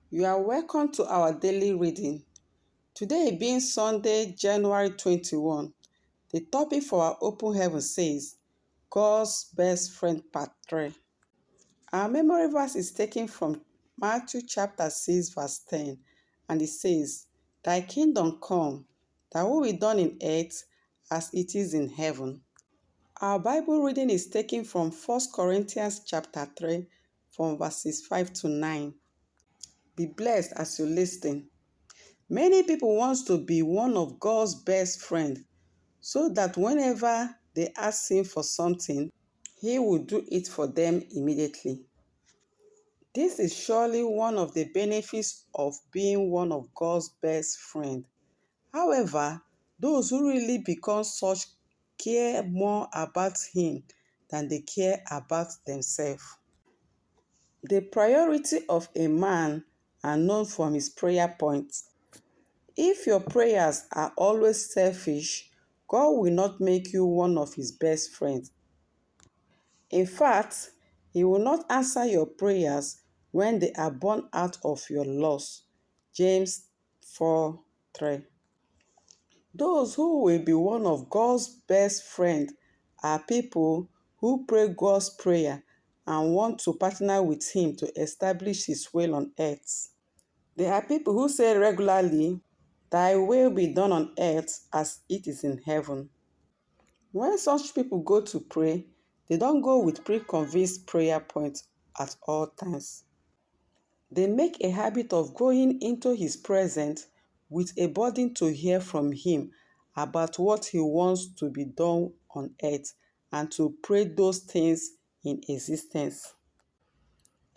You are welcome to our daily reading. Today being Sunday, January 21, the topic for our open heaven says, God's Best Friend Part 3. Our memory verse is taken from Matthew chapter 6 verse 10, and it says, Thy kingdom come, thy will be done in earth as it is in heaven. Our Bible reading is taken from 1 Corinthians chapter 3 from verses 5 to 9. Be blessed as you listen. Many people want to be one of God's best friends so that whenever they ask Him for something, He will do it for them immediately. This is surely one of the benefits of being one of God's best friends. However, those who really become such care more about Him than they care about themselves. The priority of a man are known from his prayer points. If your prayers are always selfish, God will not make you one of His best friends. In fact, He will not answer your prayers when they are born out of your loss. James 4:3. Those who will be one of God's best friends are people who pray God's prayer and want to partner with Him to establish His will on earth. There are people who say regularly, Thy will be done on earth as it is in heaven. When such people go to pray, they don't go with preconceived prayer points at all times. They make a habit of going into His presence with a burden to hear from Him about what He wants to be done on earth and to pray those things in existence.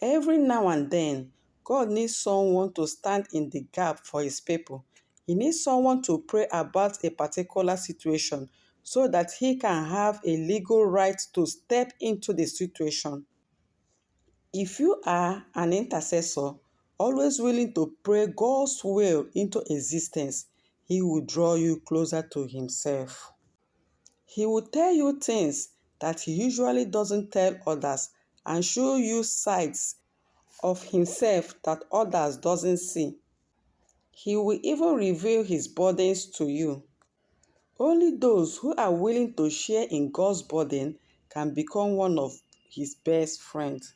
Every now and then, God needs someone to stand in the gap for His people. He needs someone to pray about a particular situation so that He can have a legal right to step into the situation. If you are an intercessor, always willing to pray God's will into existence, He will draw you closer to Himself. He will tell you things that He usually doesn't tell others and show you sides of Himself that others doesn't see. He will even reveal His burdens to you. Only those who are willing to share in God's burden can become one of His best friends.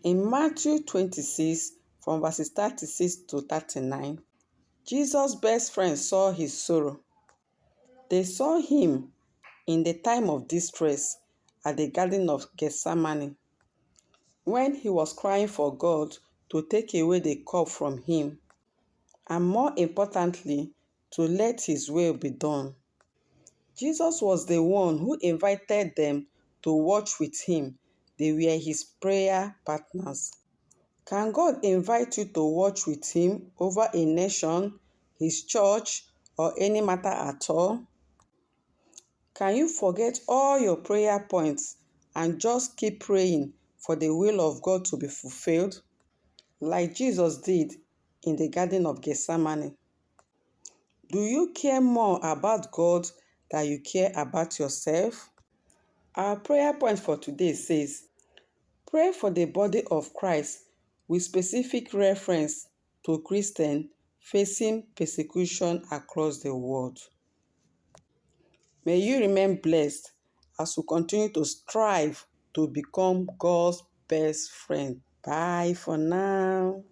In Matthew 26, from verses 36 to 39, Jesus' best friend saw His sorrow. They saw Him in the time of distress at the Garden of Gethsemane, when He was crying for God to take away the cup from Him, and more importantly, to let His will be done. Jesus was the one who invited them to watch with Him. They were His prayer partners. Can God invite you to watch with Him over a nation, His church, or any matter at all? Can you forget all your prayer points and just keep praying for the will of God to be fulfilled, like Jesus did in the Garden of Gethsemane? Do you care more about God than you care about yourself? Our prayer point for today says, pray for the body of Christ with specific reference to Christians facing persecution across the world. May you remain blessed as we continue to strive to become God's best friend. Bye for now.